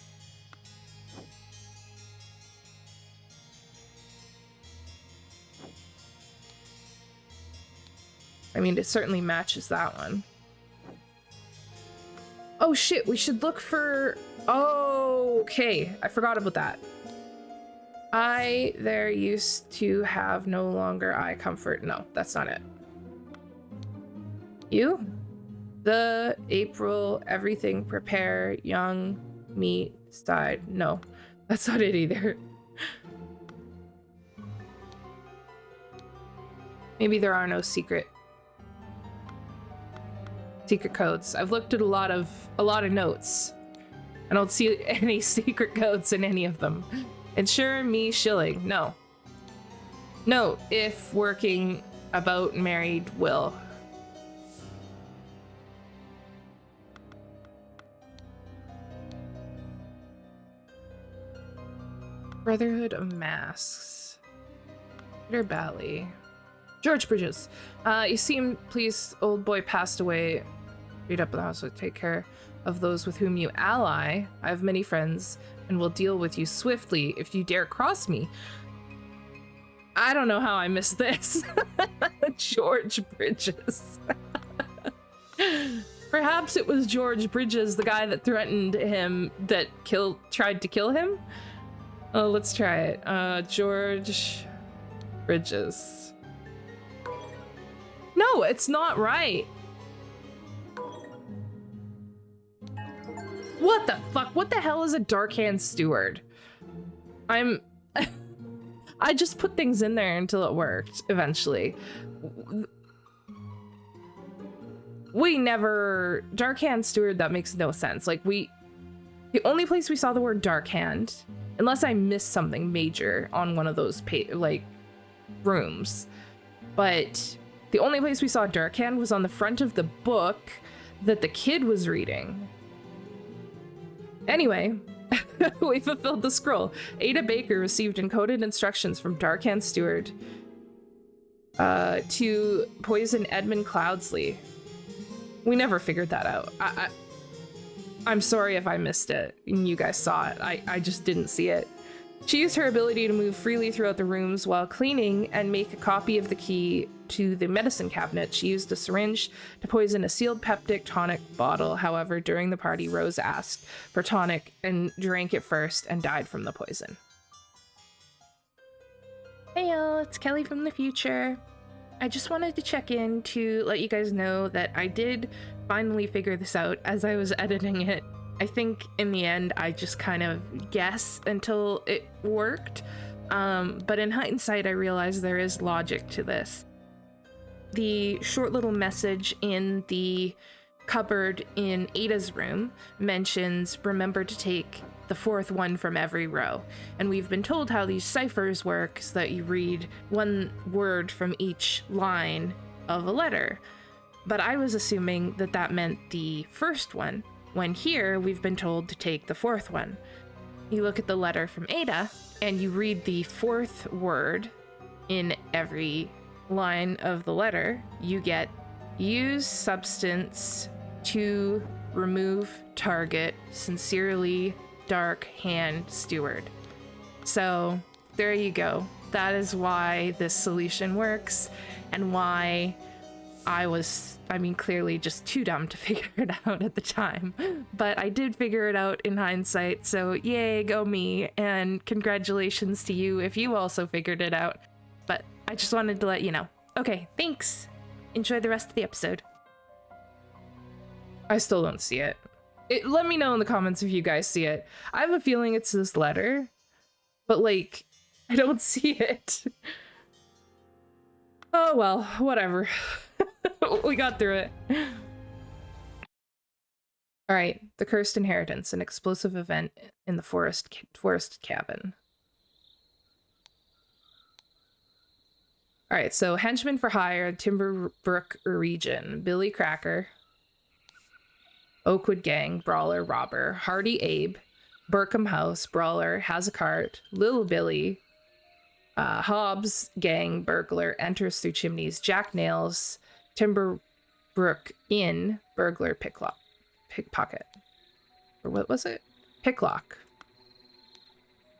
I mean, it certainly matches that one. Oh shit, we should look for... Oh, okay. I forgot about that. There used to have no longer eye comfort. No, that's not it. You? The April, everything, prepare, young, meat, side. No, that's not it either. Maybe there are no secret codes. I've looked at a lot of notes. I don't see any secret codes in any of them. Ensure me shilling. No. No, if working about married will. Brotherhood of Masks. Peter Bally. George Bridges. You seem pleased old boy passed away. Read up in the house to take care of those with whom you ally. I have many friends and will deal with you swiftly if you dare cross me. I don't know how I missed this. George Bridges. Perhaps it was George Bridges, the guy that threatened him, that tried to kill him? Oh, let's try it. George Bridges. No, it's not right. What the fuck? What the hell is a Darkhand Steward? I just put things in there until it worked, eventually. We never... Darkhand Steward, that makes no sense. Like, the only place we saw the word Darkhand, unless I missed something major on one of those, rooms. But the only place we saw Darkhand was on the front of the book that the kid was reading. Anyway, we fulfilled the scroll. Ada Baker received encoded instructions from Darkhand Steward to poison Edmund Cloudsley. We never figured that out. I'm sorry if I missed it and you guys saw it. I just didn't see it. She used her ability to move freely throughout the rooms while cleaning and make a copy of the key to the medicine cabinet. She used a syringe to poison a sealed peptic tonic bottle. However, during the party, Rose asked for tonic and drank it first and died from the poison. Hey y'all, it's Kelly from the future. I just wanted to check in to let you guys know that I did finally figure this out as I was editing it. I think in the end, I just kind of guess until it worked. But in hindsight, I realized there is logic to this. The short little message in the cupboard in Ada's room mentions, remember to take the fourth one from every row. And we've been told how these ciphers work, so that you read one word from each line of a letter. But I was assuming that that meant the first one, when here we've been told to take the fourth one. You look at the letter from Ada and you read the fourth word in every line of the letter. You get use substance to remove target, sincerely Darkhand Steward. So there you go. That is why this solution works and why clearly just too dumb to figure it out at the time, but I did figure it out in hindsight, so yay, go me, and congratulations to you if you also figured it out. But I just wanted to let you know. Okay, thanks. Enjoy the rest of the episode. I still don't see it. Let me know in the comments if you guys see it. I have a feeling it's this letter, but like, I don't see it. Oh well, whatever. We got through it. All right, the cursed inheritance, an explosive event in the forest cabin. All right, so henchman for hire, Timberbrook region, Billy Cracker, Oakwood gang, brawler, robber, Hardy Abe, Burkham House, brawler, has a cart, Little Billy, Hobbs gang, burglar, enters through chimneys, Jack Nails, Timberbrook Inn, burglar, pickpocket. Or what was it? Picklock.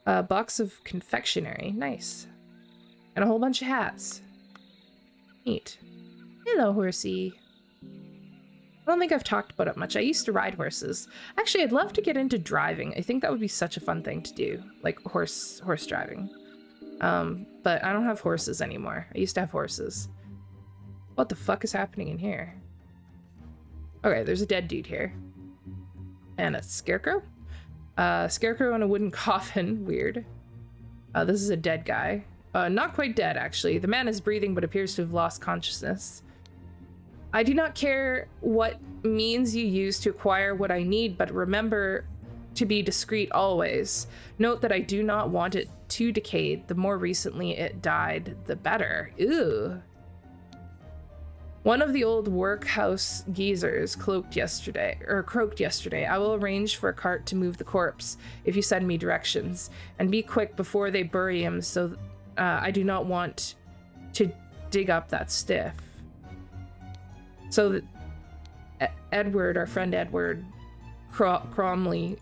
A box of confectionery. Nice. And a whole bunch of hats. Neat. Hello, horsey. I don't think I've talked about it much. I used to ride horses. Actually, I'd love to get into driving. I think that would be such a fun thing to do. Like horse driving. But I don't have horses anymore. I used to have horses. What the fuck is happening in here? Okay, there's a dead dude here. And a scarecrow? Scarecrow in a wooden coffin. Weird. This is a dead guy. Not quite dead, actually. The man is breathing but appears to have lost consciousness. I do not care what means you use to acquire what I need, but remember to be discreet always. Note that I do not want it to decay. The more recently it died, the better. Ew. One of the old workhouse geezers croaked yesterday. I will arrange for a cart to move the corpse if you send me directions. And be quick before they bury him, so I do not want to dig up that stiff. So Edward, our friend Edward Cromley,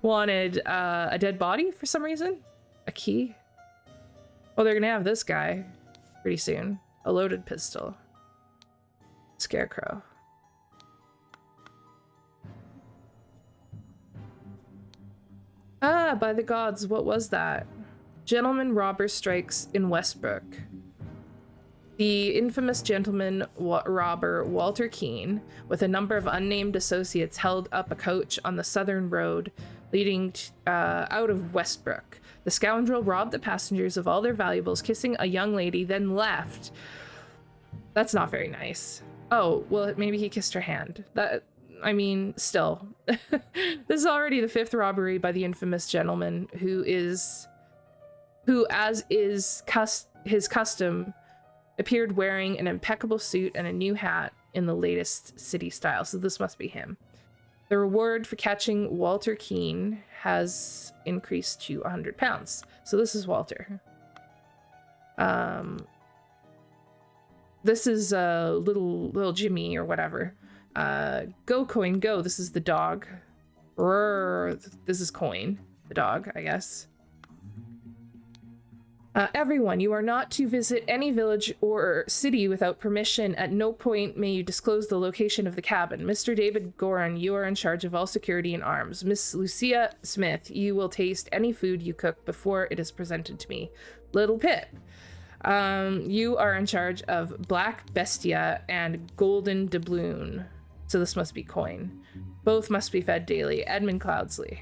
wanted a dead body for some reason. A key. Well, they're gonna have this guy pretty soon. A loaded pistol. Scarecrow. Ah, by the gods, what was that? Gentleman robber strikes in Westbrook. The infamous gentleman robber Walter Keene, with a number of unnamed associates, held up a coach on the southern road leading out of Westbrook. The scoundrel robbed the passengers of all their valuables, kissing a young lady, then left. That's not very nice. Oh, well, maybe he kissed her hand. I mean, still. This is already the 5th robbery by the infamous gentleman who, as is his custom, appeared wearing an impeccable suit and a new hat in the latest city style. So this must be him. The reward for catching Walter Keene has increased to £100. So this is Walter. This is little Jimmy or whatever. Go Coin Go. This is the dog. This is Coin, the dog, I guess. Everyone, you are not to visit any village or city without permission. At no point may you disclose the location of the cabin. Mr. David Goran, you are in charge of all security and arms. Miss Lucia Smith, you will taste any food you cook before it is presented to me. Little Pip, you are in charge of Black Bestia and Golden Doubloon. So this must be Coin. Both must be fed daily. Edmund Cloudsley.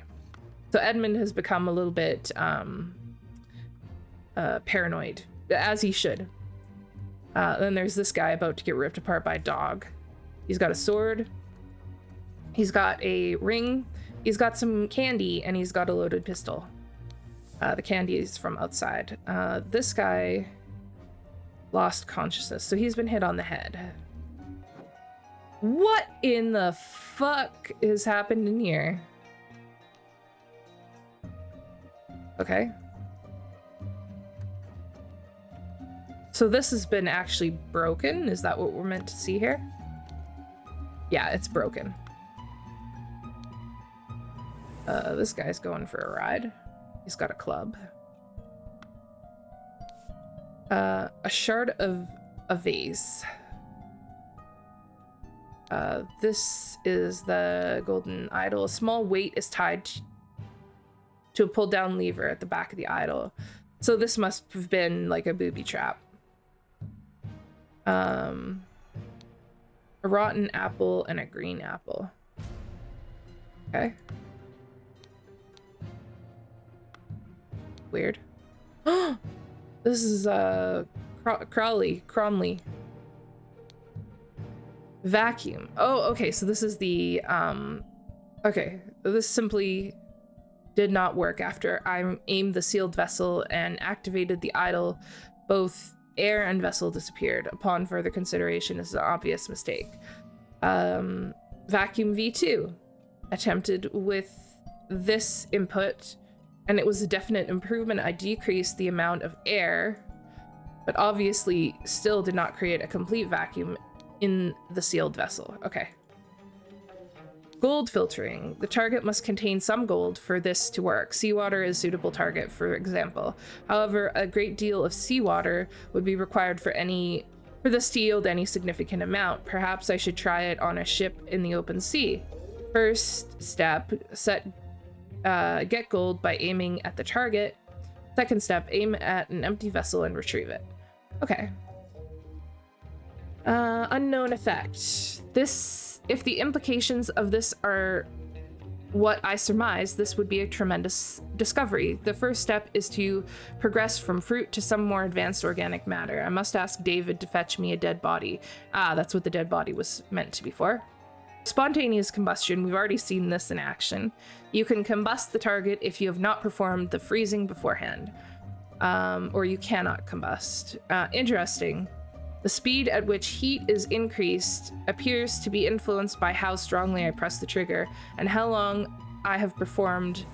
So Edmund has become a little bit paranoid, as he should. Then there's this guy about to get ripped apart by a dog. He's got a sword. He's got a ring. He's got some candy, and he's got a loaded pistol. The candy is from outside. This guy lost consciousness, so he's been hit on the head. What in the fuck has happened in here? Okay. So this has been actually broken? Is that what we're meant to see here? Yeah, it's broken. This guy's going for a ride. He's got a club. A shard of a vase. This is the golden idol. A small weight is tied to a pulled down lever at the back of the idol. So this must have been like a booby trap. A rotten apple and a green apple. Okay. Weird. This is Cromley. Vacuum. Oh, okay, so this is the okay, this simply did not work. After I aimed the sealed vessel and activated the idol, both air and vessel disappeared. Upon further consideration, this is an obvious mistake. Vacuum V2 attempted with this input, and it was a definite improvement. I decreased the amount of air, but obviously still did not create a complete vacuum in the sealed vessel. Okay. Gold filtering. The target must contain some gold for this to work. Seawater is a suitable target, for example. However, a great deal of seawater would be required for this to yield any significant amount. Perhaps I should try it on a ship in the open sea. First step, get gold by aiming at the target. Second step, aim at an empty vessel and retrieve it. Okay. Unknown effect. If the implications of this are what I surmise, this would be a tremendous discovery. The first step is to progress from fruit to some more advanced organic matter. I must ask David to fetch me a dead body. Ah, that's what the dead body was meant to be for. Spontaneous combustion, we've already seen this in action. You can combust the target if you have not performed the freezing beforehand, or you cannot combust. Interesting. The speed at which heat is increased appears to be influenced by how strongly I press the trigger and how long I have performed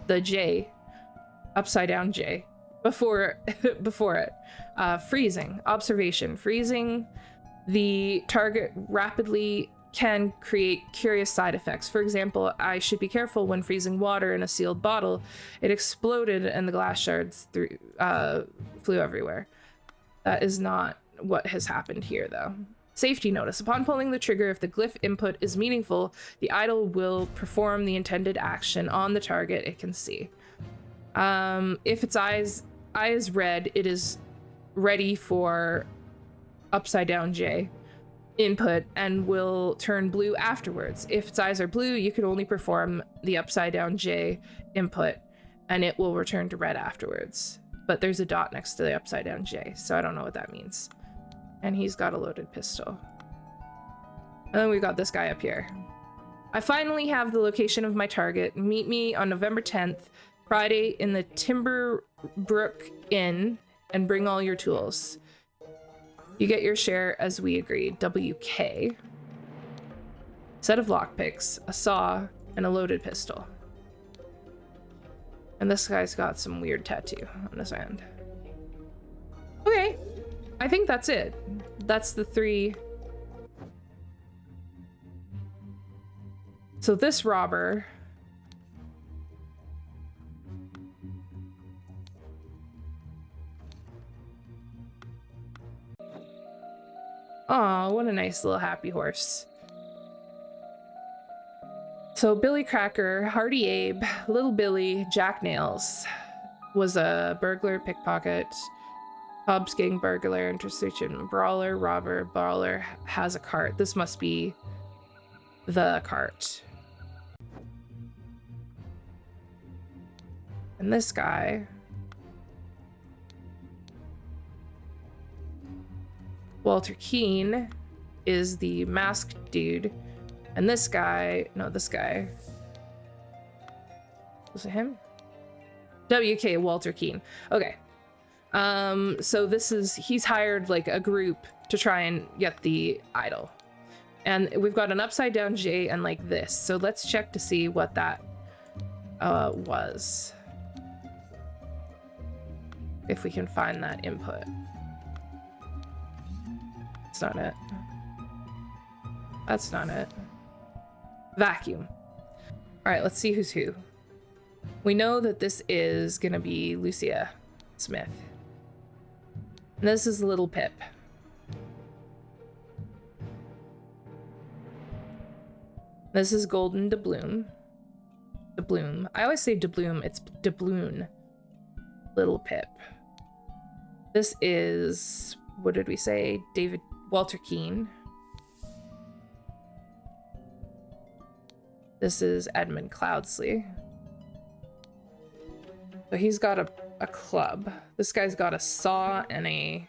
the J, upside down J, before it. Freezing. Observation. Freezing the target rapidly can create curious side effects. For example, I should be careful when freezing water in a sealed bottle. It exploded and the glass shards flew everywhere. That is not what has happened here, though. Safety notice. Upon pulling the trigger, if the glyph input is meaningful, the idol will perform the intended action on the target it can see. If its eye is red, it is ready for upside down J input and will turn blue afterwards. If its eyes are blue, you can only perform the upside down J input and it will return to red afterwards. But there's a dot next to the upside down J, so I don't know what that means. And he's got a loaded pistol. And then we've got this guy up here. I finally have the location of my target. Meet me on November 10th, Friday, in the Timberbrook Inn, and bring all your tools. You get your share as we agreed. WK. Set of lockpicks, a saw, and a loaded pistol. And this guy's got some weird tattoo on his hand. Okay. I think that's it. That's the 3. So this robber... Aw, what a nice little happy horse. So Billy Cracker, Hardy Abe, Little Billy, Jack Nails was a burglar, pickpocket, Hobbs gang burglar, intersection, brawler, robber, brawler, has a cart. This must be the cart. And this guy... Walter Keane is the masked dude. And this guy... No, this guy... Was it him? WK Walter Keane. Okay. So this is... He's hired, like, a group to try and get the idol. And we've got an upside down J and, like, this. So let's check to see what that was. If we can find that input. That's not it. That's not it. Vacuum. All right, let's see who's who. We know that this is gonna be Lucia Smith. And this is Little Pip. This is Golden Doubloon. Doubloon. I always say doubloon. It's doubloon. Little Pip. This is... What did we say? Walter Keane. This is Edmund Cloudsley. So he's got a club. This guy's got a saw and a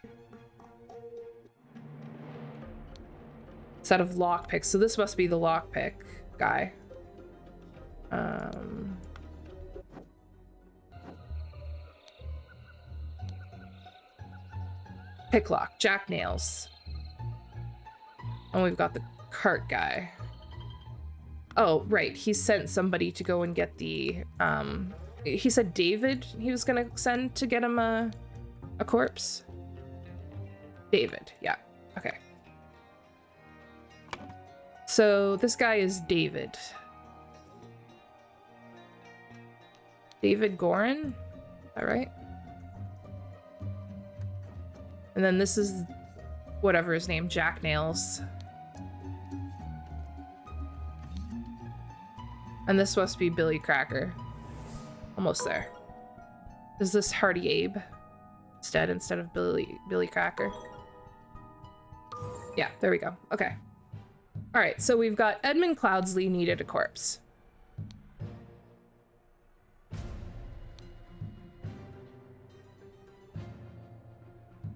set of lockpicks. So this must be the lockpick guy. Picklock, Jack Nails. And we've got the cart guy. Oh, right. He sent somebody to go and get the, he said David he was gonna send to get him a corpse. David, yeah. Okay. So this guy is David. David Gorin? Is that right? And then this is whatever his name, Jack Nails. And this must be Billy Cracker. Almost there. Is this Hardy Abe instead of Billy Cracker? Yeah, there we go. Okay. All right, so we've got Edmund Cloudsley needed a corpse.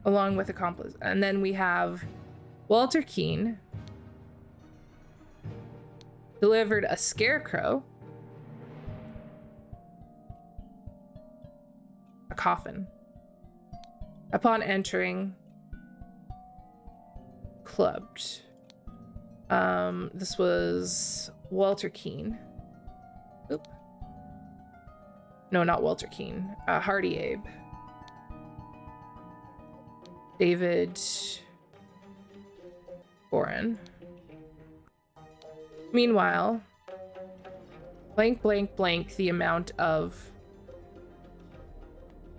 Along with accomplice. And then we have Walter Keane. delivered a scarecrow, a coffin. Upon entering, clubbed. This was Walter Keane. Oop. No, not Walter Keane. Hardy Abe. David Boren. Meanwhile, blank, blank, blank, the amount of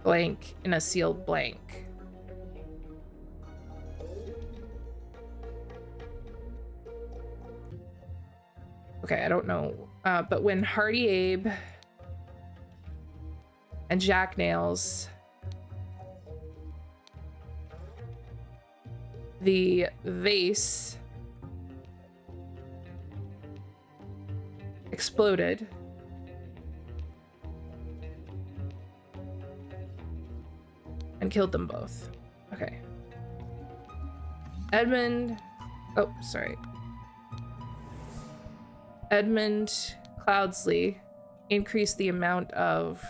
blank in a sealed blank. Okay, I don't know. But when Hardy Abe and Jack Nails, the vase exploded. And killed them both. Okay. Edmund Cloudsley increased the amount of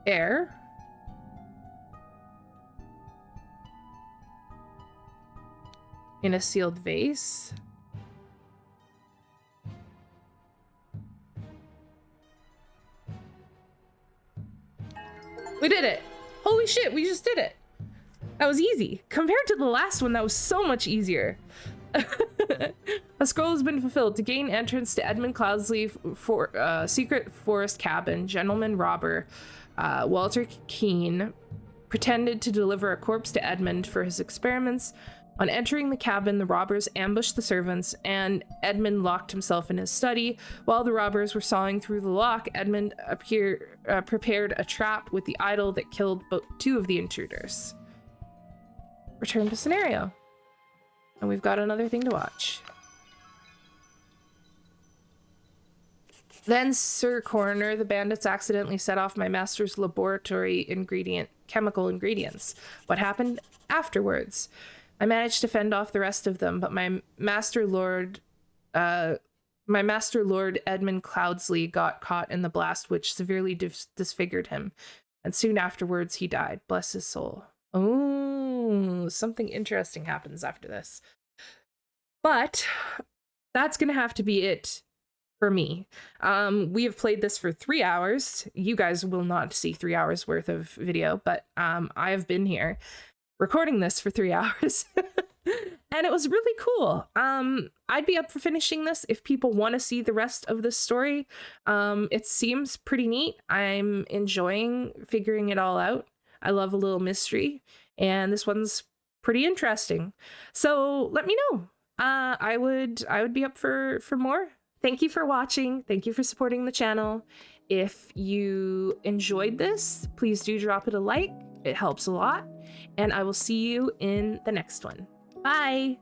air in a sealed vase. We did it! Holy shit, we just did it! That was easy. Compared to the last one, that was so much easier. A scroll has been fulfilled. To gain entrance to Edmund Cloudsley secret forest cabin, gentleman robber Walter Keane pretended to deliver a corpse to Edmund for his experiments. On entering the cabin, the robbers ambushed the servants, and Edmund locked himself in his study. While the robbers were sawing through the lock, Edmund prepared a trap with the idol that killed two of the intruders. Return to scenario. And we've got another thing to watch. Then, Sir Coroner, the bandits accidentally set off my master's laboratory chemical ingredients. What happened afterwards? I managed to fend off the rest of them, but my master lord Edmund Cloudsley got caught in the blast, which severely disfigured him. And soon afterwards, he died. Bless his soul. Oh, something interesting happens after this. But that's going to have to be it for me. We have played this for 3 hours. You guys will not see 3 hours worth of video, but I have been here recording this for 3 hours. And it was really cool. I'd be up for finishing this if people want to see the rest of this story. It seems pretty neat. I'm enjoying figuring it all out. I love a little mystery, and this one's pretty interesting. So let me know. I would be up for more. Thank you for watching. Thank you for supporting the channel. If you enjoyed this, please do drop it a like. It helps a lot. And I will see you in the next one. Bye.